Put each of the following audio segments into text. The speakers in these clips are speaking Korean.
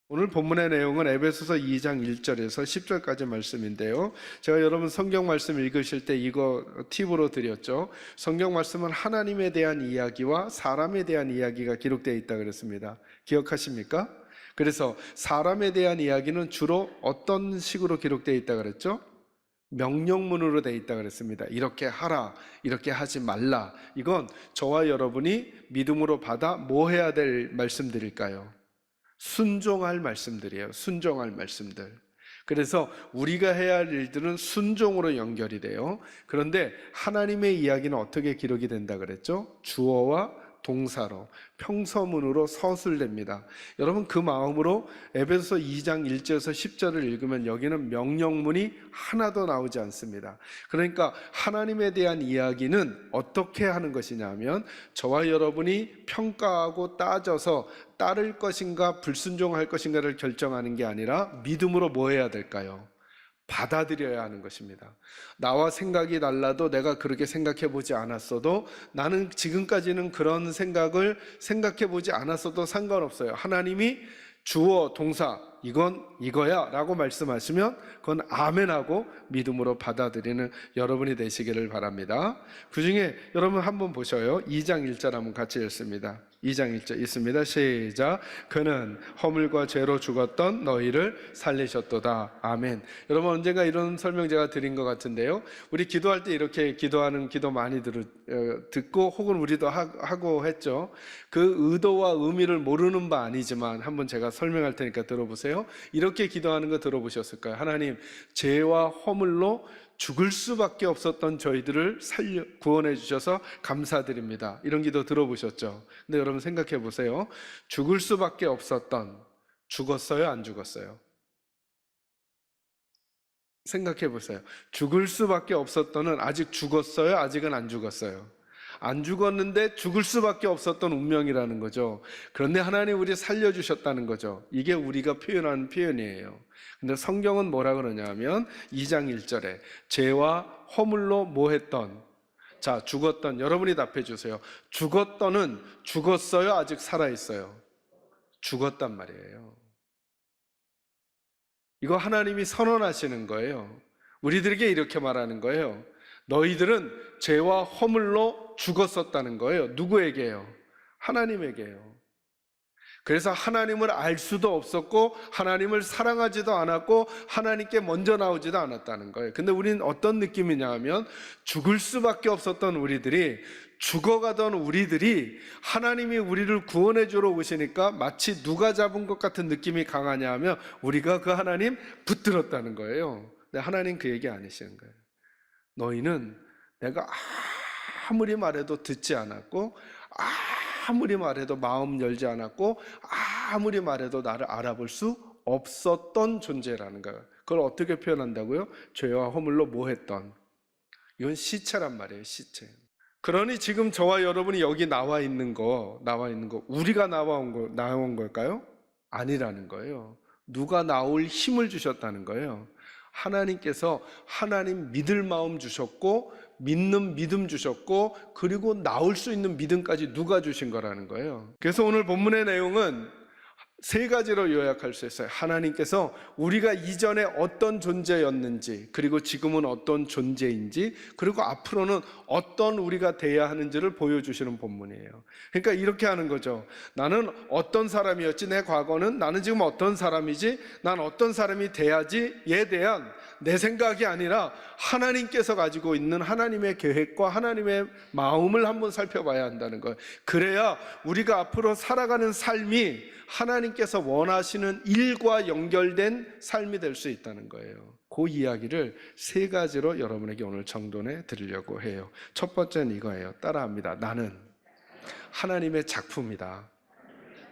오늘 본문의 내용은 에베소서 2장 1절에서 10절까지 말씀인데요. 제가 여러분 성경 말씀 읽으실 때 이거 팁으로 드렸죠. 성경 말씀은 하나님에 대한 이야기와 사람에 대한 이야기가 기록되어 있다고 그랬습니다. 기억하십니까? 그래서 사람에 대한 이야기는 주로 어떤 식으로 기록되어 있다고 그랬죠? 명령문으로 되어 있다고 그랬습니다. 이렇게 하라, 이렇게 하지 말라. 이건 저와 여러분이 믿음으로 받아 뭐 해야 될 말씀들일까요? 순종할 말씀들이에요. 순종할 말씀들. 그래서 우리가 해야 할 일들은 순종으로 연결이 돼요. 그런데 하나님의 이야기는 어떻게 기록이 된다 그랬죠? 주어와 동사로, 평서문으로 서술됩니다. 여러분 그 마음으로 에베소서 2장 1절에서 10절을 읽으면 여기는 명령문이 하나도 나오지 않습니다. 그러니까 하나님에 대한 이야기는 어떻게 하는 것이냐면 저와 여러분이 평가하고 따져서 따를 것인가 불순종할 것인가를 결정하는 게 아니라 믿음으로 뭐 해야 될까요? 받아들여야 하는 것입니다. 나와 생각이 달라도 내가 그렇게 생각해 보지 않았어도 나는 지금까지는 그런 생각을 생각해 보지 않았어도 상관없어요. 하나님이 주어 동사 이건 이거야 라고 말씀하시면 그건 아멘하고 믿음으로 받아들이는 여러분이 되시기를 바랍니다. 그 중에 여러분 한번 보셔요. 2장 1절 한번 같이 읽습니다. 2장 1절 있습니다. 시작. 그는 허물과 죄로 죽었던 너희를 살리셨도다. 아멘. 여러분 언젠가 이런 설명 제가 드린 것 같은데요. 우리 기도할 때 이렇게 기도하는 기도 많이 듣고 혹은 우리도 하고 했죠. 그 의도와 의미를 모르는 바 아니지만 한번 제가 설명할 테니까 들어보세요. 이렇게 기도하는 거 들어보셨을까요? 하나님, 죄와 허물로 죽을 수밖에 없었던 저희들을 구원해 주셔서 감사드립니다. 이런 기도 들어보셨죠? 근데 여러분 생각해 보세요. 죽을 수밖에 없었던, 죽었어요? 안 죽었어요? 생각해 보세요. 죽을 수밖에 없었던은 아직 죽었어요? 아직은 안 죽었어요? 안 죽었는데 죽을 수밖에 없었던 운명이라는 거죠. 그런데 하나님 우리 살려주셨다는 거죠. 이게 우리가 표현하는 표현이에요. 근데 성경은 뭐라 그러냐면 2장 1절에 죄와 허물로 뭐 했던, 자 죽었던, 여러분이 답해 주세요. 죽었던은 죽었어요? 아직 살아있어요? 죽었단 말이에요. 이거 하나님이 선언하시는 거예요. 우리들에게 이렇게 말하는 거예요. 너희들은 죄와 허물로 죽었었다는 거예요. 누구에게요? 하나님에게요. 그래서 하나님을 알 수도 없었고 하나님을 사랑하지도 않았고 하나님께 먼저 나오지도 않았다는 거예요. 근데 우리는 어떤 느낌이냐 하면 죽을 수밖에 없었던 우리들이, 죽어가던 우리들이 하나님이 우리를 구원해 주러 오시니까 마치 누가 잡은 것 같은 느낌이 강하냐 하면 우리가 그 하나님 붙들었다는 거예요. 근데 하나님 그 얘기 아니시는 거예요. 너희는 내가 아무리 말해도 듣지 않았고 아무리 말해도 마음 열지 않았고 아무리 말해도 나를 알아볼 수 없었던 존재라는 거예요. 그걸 어떻게 표현한다고요? 죄와 허물로 뭐 했던. 이건 시체란 말이에요. 시체. 그러니 지금 저와 여러분이 여기 나와 있는 거 우리가 나온 걸까요? 아니라는 거예요. 누가 나올 힘을 주셨다는 거예요. 하나님께서 하나님 믿을 마음 주셨고 믿는 믿음 주셨고 그리고 나올 수 있는 믿음까지 누가 주신 거라는 거예요. 그래서 오늘 본문의 내용은 세 가지로 요약할 수 있어요. 하나님께서 우리가 이전에 어떤 존재였는지, 그리고 지금은 어떤 존재인지, 그리고 앞으로는 어떤 우리가 돼야 하는지를 보여주시는 본문이에요. 그러니까 이렇게 하는 거죠. 나는 어떤 사람이었지, 내 과거는, 나는 지금 어떤 사람이지, 난 어떤 사람이 돼야지에 대한 내 생각이 아니라 하나님께서 가지고 있는 하나님의 계획과 하나님의 마음을 한번 살펴봐야 한다는 거예요. 그래야 우리가 앞으로 살아가는 삶이 하나님께서 원하시는 일과 연결된 삶이 될 수 있다는 거예요. 그 이야기를 세 가지로 여러분에게 오늘 정돈해 드리려고 해요. 첫 번째는 이거예요. 따라합니다. 나는 하나님의 작품이다.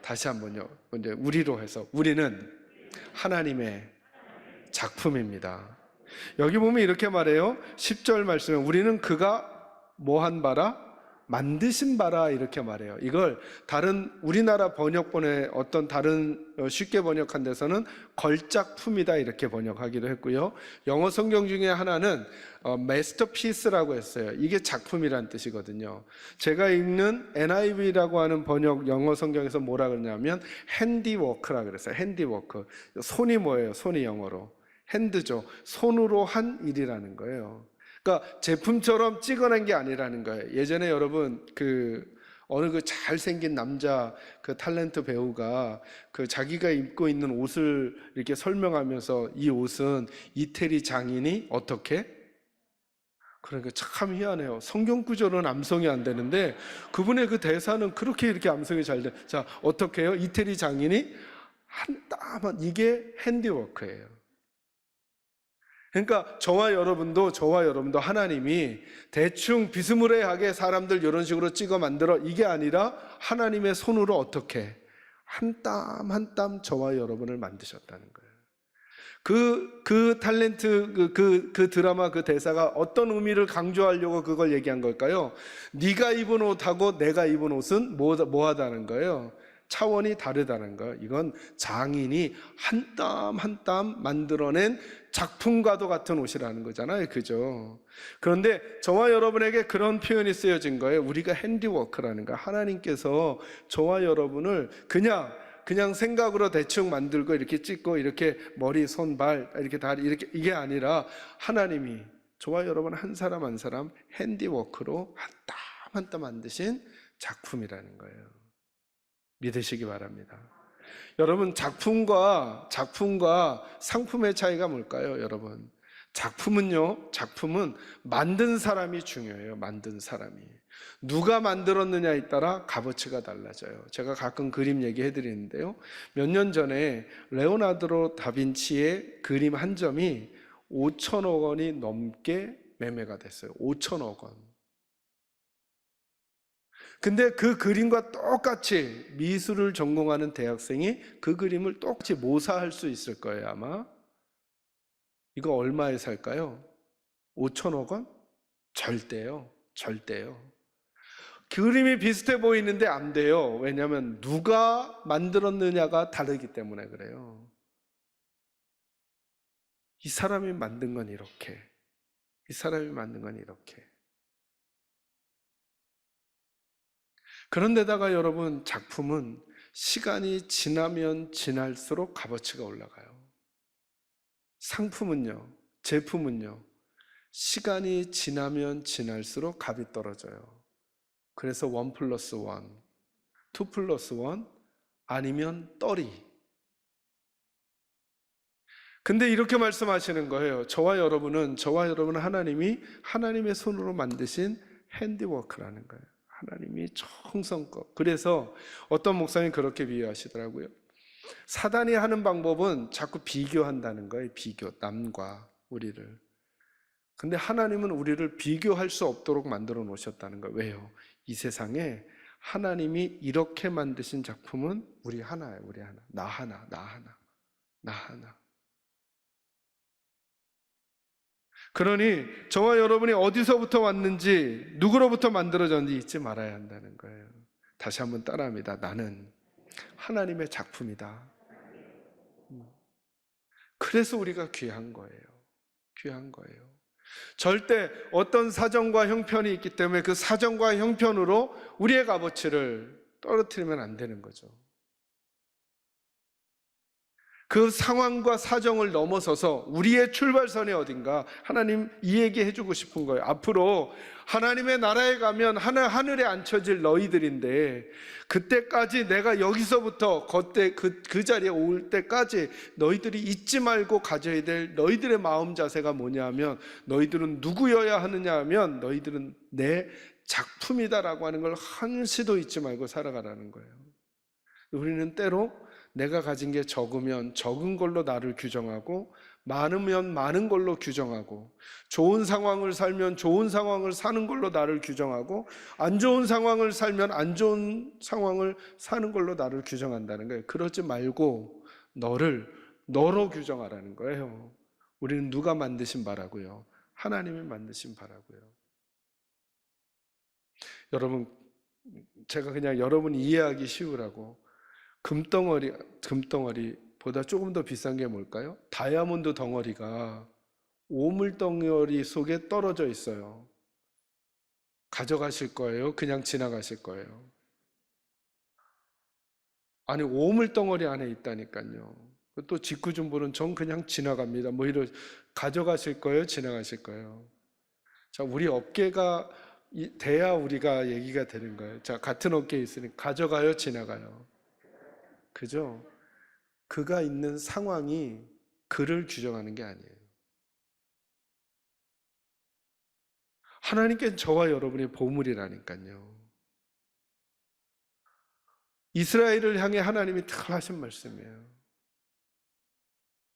다시 한번요. 이제 우리로 해서 우리는 하나님의 작품입니다. 여기 보면 이렇게 말해요. 10절 말씀에 우리는 그가 뭐 한 바라? 만드신 바라 이렇게 말해요. 이걸 다른 우리나라 번역본의 어떤 다른 쉽게 번역한 데서는 걸작품이다 이렇게 번역하기도 했고요. 영어 성경 중에 하나는 masterpiece라고 했어요. 이게 작품이란 뜻이거든요. 제가 읽는 NIV라고 하는 번역 영어 성경에서 뭐라 그러냐면 handiwork라 그랬어요. handiwork. 손이 뭐예요? 손이 영어로. 핸드죠. 손으로 한 일이라는 거예요. 그러니까 제품처럼 찍어낸 게 아니라는 거예요. 예전에 여러분 어느 그 잘생긴 남자 그 탤런트 배우가 그 자기가 입고 있는 옷을 이렇게 설명하면서 이 옷은 이태리 장인이 어떻게? 그러니까 참 희한해요. 성경 구조는 암송이 안 되는데 그분의 그 대사는 그렇게 이렇게 암송이 잘 돼. 자, 어떻게 해요? 이태리 장인이 한 땀 이게 핸디워크예요. 그러니까 저와 여러분도 하나님이 대충 비스무리하게 사람들 이런 식으로 찍어 만들어 이게 아니라 하나님의 손으로 어떻게 한 땀 한 땀 저와 여러분을 만드셨다는 거예요. 그 탤런트 그 드라마 그 대사가 어떤 의미를 강조하려고 그걸 얘기한 걸까요? 네가 입은 옷하고 내가 입은 옷은 뭐하다는 거예요? 차원이 다르다는 거예요. 이건 장인이 한 땀 한 땀 만들어낸 작품과도 같은 옷이라는 거잖아요. 그죠? 그런데 저와 여러분에게 그런 표현이 쓰여진 거예요. 우리가 핸디워크라는 거예요. 하나님께서 저와 여러분을 그냥 생각으로 대충 만들고 이렇게 찍고 이렇게 머리, 손, 발, 이렇게 다리 이렇게 이게 아니라 하나님이 저와 여러분 한 사람 한 사람 핸디워크로 한 땀 한 땀 만드신 작품이라는 거예요. 믿으시기 바랍니다. 여러분 작품과 상품의 차이가 뭘까요, 여러분? 작품은 만든 사람이 중요해요. 만든 사람이. 누가 만들었느냐에 따라 값어치가 달라져요. 제가 가끔 그림 얘기해 드리는데요. 몇 년 전에 레오나르도 다빈치의 그림 한 점이 5천억 원이 넘게 매매가 됐어요. 5천억 원. 근데 그 그림과 똑같이 미술을 전공하는 대학생이 그 그림을 똑같이 모사할 수 있을 거예요, 아마. 이거 얼마에 살까요? 5천억 원? 절대요. 그림이 비슷해 보이는데 안 돼요. 왜냐하면 누가 만들었느냐가 다르기 때문에 그래요. 이 사람이 만든 건 이렇게. 그런데다가 여러분 작품은 시간이 지나면 지날수록 값어치가 올라가요. 상품은요, 제품은요, 시간이 지나면 지날수록 값이 떨어져요. 그래서 1 플러스 1, 2 플러스 1 아니면 떨이. 근데 이렇게 말씀하시는 거예요. 저와 여러분은 하나님의 손으로 만드신 핸디워크라는 거예요. 하나님이 정성껏. 그래서 어떤 목사님이 그렇게 비유하시더라고요. 사단이 하는 방법은 자꾸 비교한다는 거예요. 비교, 남과 우리를. 근데 하나님은 우리를 비교할 수 없도록 만들어 놓으셨다는 거예요. 왜요? 이 세상에 하나님이 이렇게 만드신 작품은 우리 하나예요. 우리 하나. 나 하나. 그러니 저와 여러분이 어디서부터 왔는지 누구로부터 만들어졌는지 잊지 말아야 한다는 거예요. 다시 한번 따라합니다. 나는 하나님의 작품이다. 그래서 우리가 귀한 거예요. 절대 어떤 사정과 형편이 있기 때문에 그 사정과 형편으로 우리의 값어치를 떨어뜨리면 안 되는 거죠. 그 상황과 사정을 넘어서서 우리의 출발선이 어딘가 하나님 이 얘기 해주고 싶은 거예요. 앞으로 하나님의 나라에 가면 하늘에 앉혀질 너희들인데 그때까지 내가 여기서부터 그 자리에 올 때까지 너희들이 잊지 말고 가져야 될 너희들의 마음 자세가 뭐냐면 너희들은 누구여야 하느냐 하면 너희들은 내 작품이다라고 하는 걸 한시도 잊지 말고 살아가라는 거예요. 우리는 때로 내가 가진 게 적으면 적은 걸로 나를 규정하고 많으면 많은 걸로 규정하고 좋은 상황을 살면 좋은 상황을 사는 걸로 나를 규정하고 안 좋은 상황을 살면 안 좋은 상황을 사는 걸로 나를 규정한다는 거예요. 그러지 말고 너로 규정하라는 거예요. 우리는 누가 만드신 바라고요? 하나님이 만드신 바라고요. 여러분, 제가 그냥 여러분 이해하기 쉬우라고 금덩어리보다 조금 더 비싼 게 뭘까요? 다이아몬드 덩어리가 오물 덩어리 속에 떨어져 있어요. 가져가실 거예요? 그냥 지나가실 거예요? 아니, 오물 덩어리 안에 있다니까요. 또 직구준부는 전 그냥 지나갑니다. 뭐 이러 가져가실 거예요? 지나가실 거예요? 자, 우리 업계가 돼야 우리가 얘기가 되는 거예요. 자, 같은 업계에 있으니 가져가요? 지나가요? 그죠? 그가 있는 상황이 그를 규정하는 게 아니에요. 하나님께는 저와 여러분의 보물이라니까요. 이스라엘을 향해 하나님이 탁 하신 말씀이에요.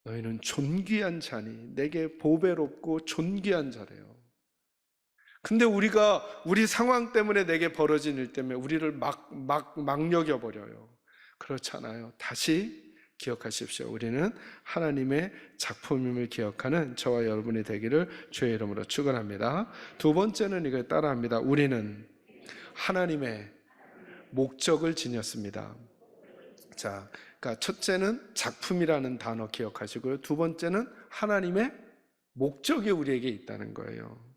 너희는 존귀한 자니 내게 보배롭고 존귀한 자래요. 근데 우리가 우리 상황 때문에 내게 벌어진 일 때문에 우리를 막 여겨버려요. 그렇잖아요. 다시 기억하십시오. 우리는 하나님의 작품임을 기억하는 저와 여러분이 되기를 주의 이름으로 축원합니다. 두 번째는 이걸 따라합니다. 우리는 하나님의 목적을 지녔습니다. 자, 그러니까 첫째는 작품이라는 단어 기억하시고요. 두 번째는 하나님의 목적이 우리에게 있다는 거예요.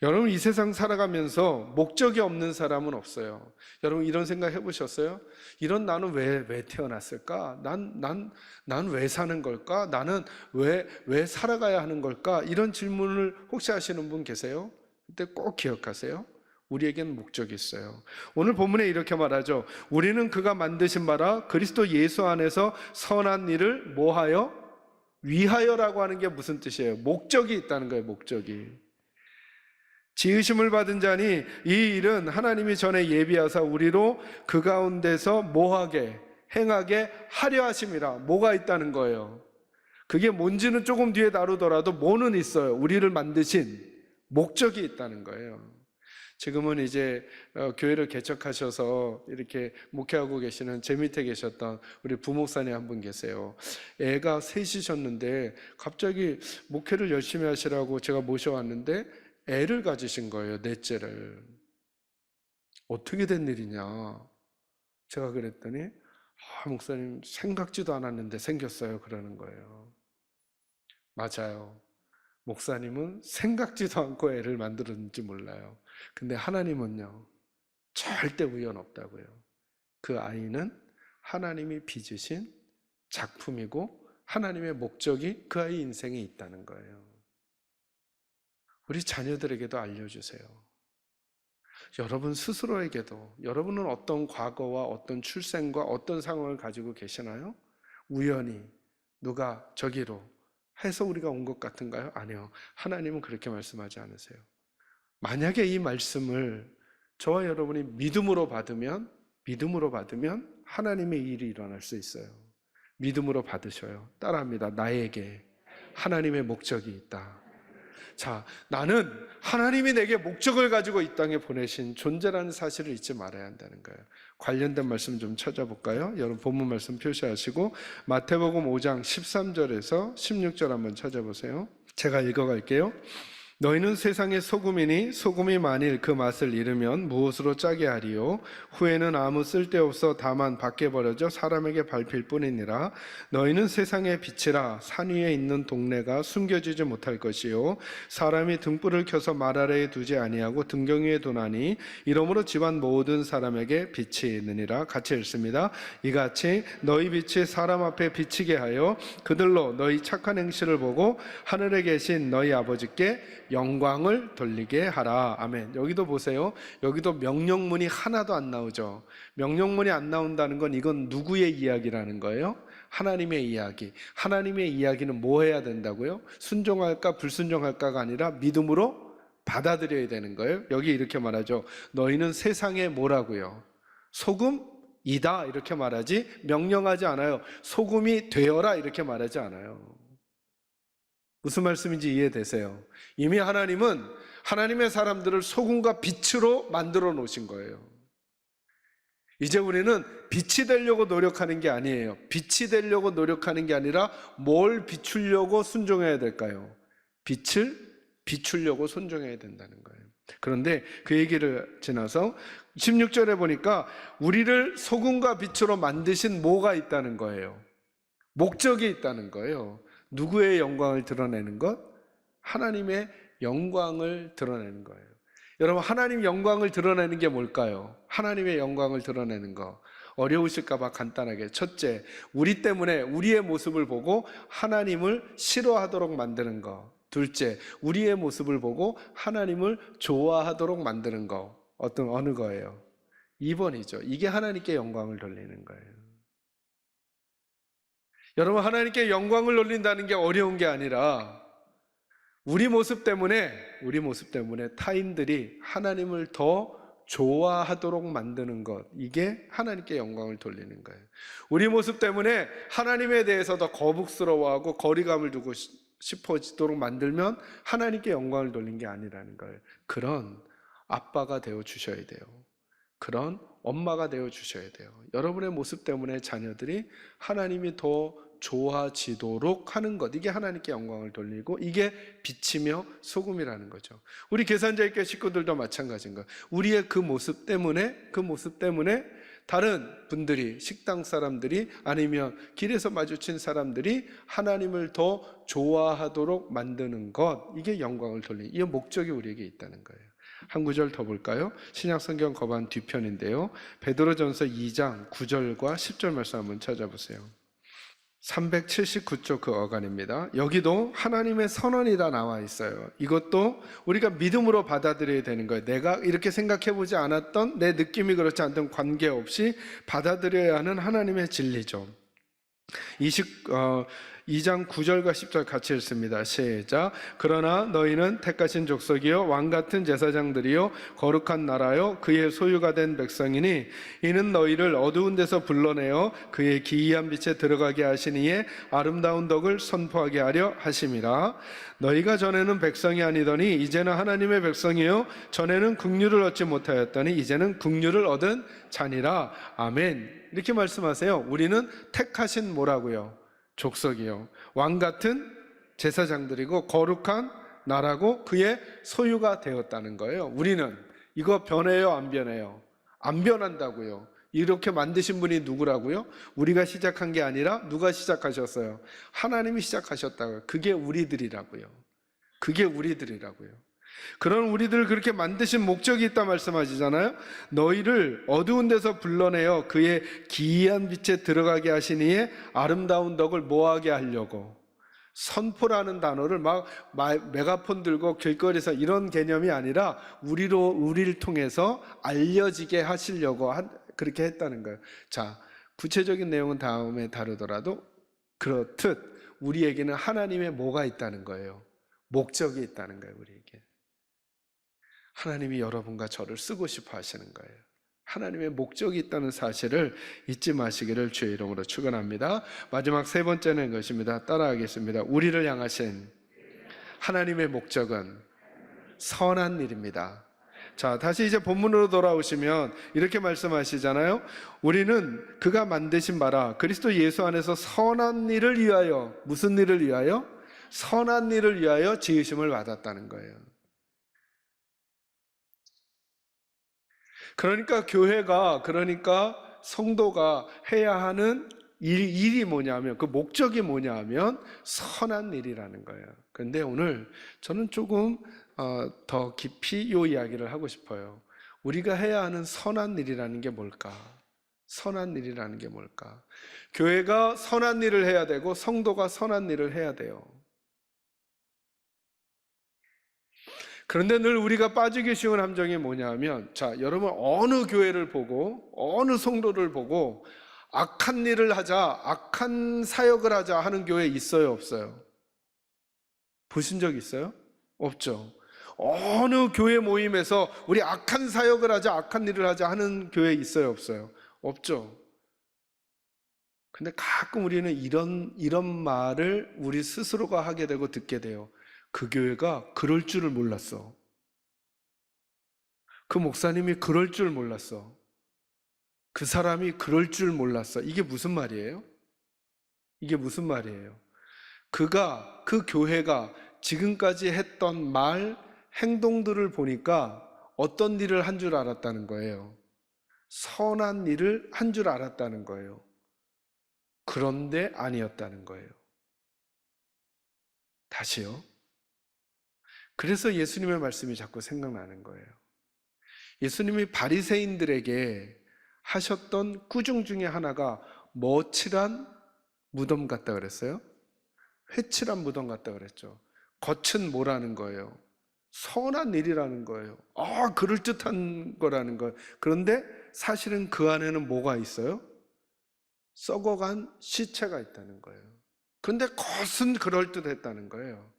여러분, 이 세상 살아가면서 목적이 없는 사람은 없어요. 여러분, 이런 생각 해보셨어요? 이런 나는 왜 태어났을까? 난 왜 사는 걸까? 나는 왜 살아가야 하는 걸까? 이런 질문을 혹시 하시는 분 계세요? 그때 꼭 기억하세요. 우리에겐 목적이 있어요. 오늘 본문에 이렇게 말하죠. 우리는 그가 만드신 바라 그리스도 예수 안에서 선한 일을 뭐하여? 위하여라고 하는 게 무슨 뜻이에요? 목적이 있다는 거예요. 목적이. 지으심을 받은 자니 이 일은 하나님이 전에 예비하사 우리로 그 가운데서 뭐하게? 행하게 하려 하심이라. 뭐가 있다는 거예요? 그게 뭔지는 조금 뒤에 다루더라도 뭐는 있어요. 우리를 만드신 목적이 있다는 거예요. 지금은 이제 교회를 개척하셔서 이렇게 목회하고 계시는 제 밑에 계셨던 우리 부목사님 한 분 계세요. 애가 셋이셨는데 갑자기 목회를 열심히 하시라고 제가 모셔왔는데 애를 가지신 거예요. 넷째를. 어떻게 된 일이냐? 제가 그랬더니 목사님 생각지도 않았는데 생겼어요. 그러는 거예요. 맞아요. 목사님은 생각지도 않고 애를 만들었는지 몰라요. 근데 하나님은요, 절대 우연 없다고요. 그 아이는 하나님이 빚으신 작품이고 하나님의 목적이 그 아이 인생에 있다는 거예요. 우리 자녀들에게도 알려주세요. 여러분 스스로에게도 여러분은 어떤 과거와 어떤 출생과 어떤 상황을 가지고 계시나요? 우연히 누가 저기로 해서 우리가 온 것 같은가요? 아니요. 하나님은 그렇게 말씀하지 않으세요. 만약에 이 말씀을 저와 여러분이 믿음으로 받으면 하나님의 일이 일어날 수 있어요. 믿음으로 받으셔요. 따라합니다. 나에게 하나님의 목적이 있다. 자, 나는 하나님이 내게 목적을 가지고 이 땅에 보내신 존재라는 사실을 잊지 말아야 한다는 거예요. 관련된 말씀 좀 찾아볼까요? 여러분 본문 말씀 표시하시고 마태복음 5장 13절에서 16절 한번 찾아보세요. 제가 읽어갈게요. 너희는 세상의 소금이니 소금이 만일 그 맛을 잃으면 무엇으로 짜게 하리요? 후에는 아무 쓸데없어 다만 밖에 버려져 사람에게 밟힐 뿐이니라. 너희는 세상의 빛이라. 산 위에 있는 동네가 숨겨지지 못할 것이요 사람이 등불을 켜서 말 아래에 두지 아니하고 등경 위에 두나니 이러므로 집안 모든 사람에게 빛이 있느니라. 같이 읽습니다. 이같이 너희 빛이 사람 앞에 비치게 하여 그들로 너희 착한 행실을 보고 하늘에 계신 너희 아버지께 영광을 돌리게 하라. 아멘. 여기도 보세요. 여기도 명령문이 하나도 안 나오죠. 명령문이 안 나온다는 건 이건 누구의 이야기라는 거예요? 하나님의 이야기. 하나님의 이야기는 뭐 해야 된다고요? 순종할까 불순종할까가 아니라 믿음으로 받아들여야 되는 거예요. 여기 이렇게 말하죠. 너희는 세상에 뭐라고요? 소금이다 이렇게 말하지 명령하지 않아요. 소금이 되어라 이렇게 말하지 않아요. 무슨 말씀인지 이해되세요? 이미 하나님은 하나님의 사람들을 소금과 빛으로 만들어 놓으신 거예요. 이제 우리는 빛이 되려고 노력하는 게 아니에요. 빛이 되려고 노력하는 게 아니라 뭘 비추려고 순종해야 될까요? 빛을 비추려고 순종해야 된다는 거예요. 그런데 그 얘기를 지나서 16절에 보니까 우리를 소금과 빛으로 만드신 뭐가 있다는 거예요. 목적이 있다는 거예요. 누구의 영광을 드러내는 것? 하나님의 영광을 드러내는 거예요. 여러분, 하나님 영광을 드러내는 게 뭘까요? 하나님의 영광을 드러내는 거 어려우실까 봐 간단하게, 첫째, 우리 때문에 우리의 모습을 보고 하나님을 싫어하도록 만드는 거. 둘째, 우리의 모습을 보고 하나님을 좋아하도록 만드는 거. 어느 거예요? 2번이죠. 이게 하나님께 영광을 돌리는 거예요. 여러분, 하나님께 영광을 돌린다는 게 어려운 게 아니라 우리 모습 때문에 타인들이 하나님을 더 좋아하도록 만드는 것, 이게 하나님께 영광을 돌리는 거예요. 우리 모습 때문에 하나님에 대해서 더 거북스러워하고 거리감을 두고 싶어지도록 만들면 하나님께 영광을 돌린 게 아니라는 거예요. 그런 아빠가 되어 주셔야 돼요. 그런 엄마가 되어 주셔야 돼요. 여러분의 모습 때문에 자녀들이 하나님이 더 좋아지도록 하는 것, 이게 하나님께 영광을 돌리고 이게 빛이며 소금이라는 거죠. 우리 계산자의 식구들도 마찬가지인 거예요. 우리의 그 모습 때문에 다른 분들이, 식당 사람들이 아니면 길에서 마주친 사람들이 하나님을 더 좋아하도록 만드는 것, 이게 영광을 돌리는, 이 목적이 우리에게 있다는 거예요. 한 구절 더 볼까요? 신약성경 거반 뒤편인데요, 베드로전서 2장 9절과 10절 말씀 한번 찾아보세요. 379쪽 그 어간입니다. 여기도 하나님의 선언이라 나와 있어요. 이것도 우리가 믿음으로 받아들여야 되는 거예요. 내가 이렇게 생각해보지 않았던, 내 느낌이 그렇지 않던 관계없이 받아들여야 하는 하나님의 진리죠. 2장 9절과 10절 같이 읽습니다. 시작. 그러나 너희는 택하신 족속이요 왕같은 제사장들이요 거룩한 나라요 그의 소유가 된 백성이니 이는 너희를 어두운 데서 불러내어 그의 기이한 빛에 들어가게 하신 이의 아름다운 덕을 선포하게 하려 하심이라. 너희가 전에는 백성이 아니더니 이제는 하나님의 백성이요 전에는 긍휼을 얻지 못하였더니 이제는 긍휼을 얻은 자니라. 아멘. 이렇게 말씀하세요. 우리는 택하신 뭐라고요? 족속이요 왕같은 제사장들이고 거룩한 나라고 그의 소유가 되었다는 거예요. 우리는 이거 변해요, 안 변해요? 안 변한다고요. 이렇게 만드신 분이 누구라고요? 우리가 시작한 게 아니라 누가 시작하셨어요? 하나님이 시작하셨다고요. 그게 우리들이라고요. 그런 우리들을 그렇게 만드신 목적이 있다 말씀하시잖아요. 너희를 어두운 데서 불러내어 그의 기이한 빛에 들어가게 하신 이의 아름다운 덕을 뭐하게 하려고. 선포라는 단어를 막 메가폰 들고 길거리에서 이런 개념이 아니라 우리를 통해서 알려지게 하시려고 그렇게 했다는 거예요. 자, 구체적인 내용은 다음에 다루더라도 그렇듯 우리에게는 하나님의 뭐가 있다는 거예요? 목적이 있다는 거예요. 우리에게 하나님이 여러분과 저를 쓰고 싶어 하시는 거예요. 하나님의 목적이 있다는 사실을 잊지 마시기를 주의 이름으로 축원합니다. 마지막 세 번째는 것입니다. 따라하겠습니다. 우리를 향하신 하나님의 목적은 선한 일입니다. 자, 다시 이제 본문으로 돌아오시면 이렇게 말씀하시잖아요. 우리는 그가 만드신 바라 그리스도 예수 안에서 선한 일을 위하여, 무슨 일을 위하여? 선한 일을 위하여 지으심을 받았다는 거예요. 그러니까 성도가 해야 하는 일이 뭐냐면, 그 목적이 뭐냐면 선한 일이라는 거예요. 그런데 오늘 저는 조금 더 깊이 이 이야기를 하고 싶어요. 우리가 해야 하는 선한 일이라는 게 뭘까? 선한 일이라는 게 뭘까? 교회가 선한 일을 해야 되고 성도가 선한 일을 해야 돼요. 그런데 늘 우리가 빠지기 쉬운 함정이 뭐냐면, 자, 여러분 어느 교회를 보고 어느 성도를 보고 악한 일을 하자, 악한 사역을 하자 하는 교회 있어요, 없어요? 보신 적 있어요? 없죠. 어느 교회 모임에서 우리 악한 사역을 하자, 악한 일을 하자 하는 교회 있어요, 없어요? 없죠. 근데 가끔 우리는 이런 말을 우리 스스로가 하게 되고 듣게 돼요. 그 교회가 그럴 줄을 몰랐어. 그 목사님이 그럴 줄 몰랐어. 그 사람이 그럴 줄 몰랐어. 이게 무슨 말이에요? 그 교회가 지금까지 했던 말, 행동들을 보니까 어떤 일을 한 줄 알았다는 거예요. 선한 일을 한 줄 알았다는 거예요. 그런데 아니었다는 거예요. 다시요. 그래서 예수님의 말씀이 자꾸 생각나는 거예요. 예수님이 바리새인들에게 하셨던 꾸중 중에 하나가 머칠한 무덤 같다 그랬어요? 회칠한 무덤 같다 그랬죠. 겉은 뭐라는 거예요? 선한 일이라는 거예요. 그럴듯한 거라는 거예요. 그런데 사실은 그 안에는 뭐가 있어요? 썩어간 시체가 있다는 거예요. 그런데 겉은 그럴듯했다는 거예요.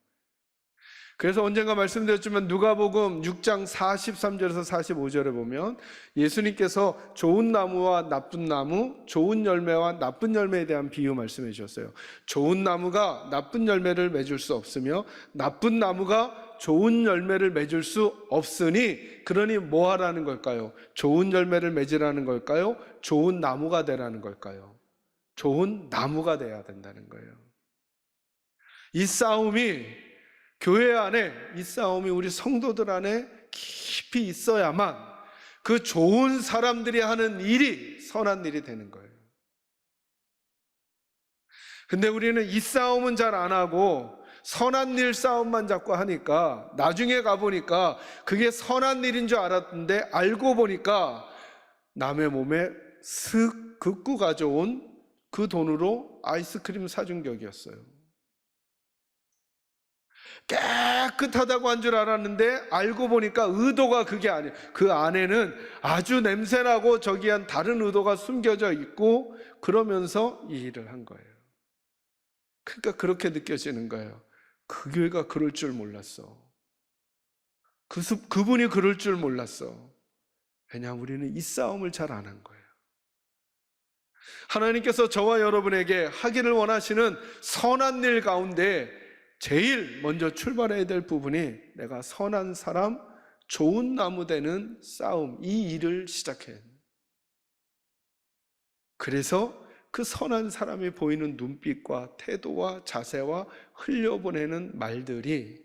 그래서 언젠가 말씀드렸지만 누가복음 6장 43절에서 45절에 보면 예수님께서 좋은 나무와 나쁜 나무, 좋은 열매와 나쁜 열매에 대한 비유 말씀해 주셨어요. 좋은 나무가 나쁜 열매를 맺을 수 없으며 나쁜 나무가 좋은 열매를 맺을 수 없으니 그러니 뭐 하라는 걸까요? 좋은 열매를 맺으라는 걸까요? 좋은 나무가 되라는 걸까요? 좋은 나무가 돼야 된다는 거예요. 이 싸움이 교회 안에, 이 싸움이 우리 성도들 안에 깊이 있어야만 그 좋은 사람들이 하는 일이 선한 일이 되는 거예요. 근데 우리는 이 싸움은 잘 안 하고 선한 일 싸움만 자꾸 하니까 나중에 가보니까 그게 선한 일인 줄 알았는데 알고 보니까 남의 몸에 슥 긋고 가져온 그 돈으로 아이스크림 사준 격이었어요. 깨끗하다고 한 줄 알았는데 알고 보니까 의도가 그게 아니에요. 그 안에는 아주 냄새나고 저기한 다른 의도가 숨겨져 있고 그러면서 이 일을 한 거예요. 그러니까 그렇게 느껴지는 거예요. 그 교회가 그럴 줄 몰랐어. 그분이 그럴 줄 몰랐어. 왜냐하면 우리는 이 싸움을 잘 안 한 거예요. 하나님께서 저와 여러분에게 하기를 원하시는 선한 일 가운데 제일 먼저 출발해야 될 부분이 내가 선한 사람, 좋은 나무 되는 싸움, 이 일을 시작해. 그래서 그 선한 사람이 보이는 눈빛과 태도와 자세와 흘려보내는 말들이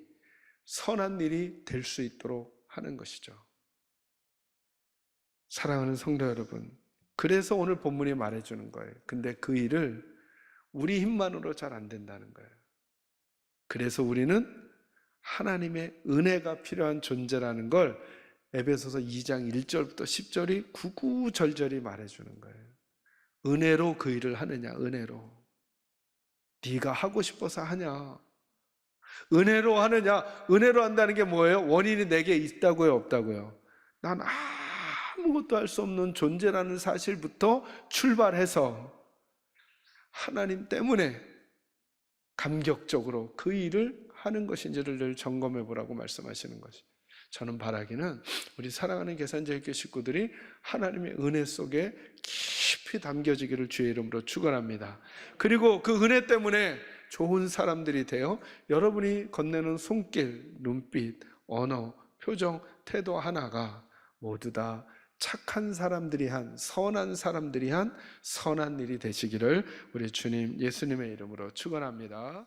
선한 일이 될 수 있도록 하는 것이죠. 사랑하는 성도 여러분, 그래서 오늘 본문이 말해주는 거예요. 근데 그 일을 우리 힘만으로 잘 안 된다는 거예요. 그래서 우리는 하나님의 은혜가 필요한 존재라는 걸 에베소서 2장 1절부터 10절이 구구절절히 말해주는 거예요. 은혜로 그 일을 하느냐, 은혜로. 네가 하고 싶어서 하냐. 은혜로 하느냐, 은혜로 한다는 게 뭐예요? 원인이 내게 있다고요, 없다고요? 난 아무것도 할 수 없는 존재라는 사실부터 출발해서 하나님 때문에 감격적으로 그 일을 하는 것인지를 늘 점검해 보라고 말씀하시는 것이. 저는 바라기는 우리 사랑하는 계산제일교회 식구들이 하나님의 은혜 속에 깊이 담겨지기를 주의 이름으로 축원합니다. 그리고 그 은혜 때문에 좋은 사람들이 되어 여러분이 건네는 손길, 눈빛, 언어, 표정, 태도 하나가 모두 다 착한 사람들이 한, 선한 사람들이 한 선한 일이 되시기를 우리 주님 예수님의 이름으로 축원합니다.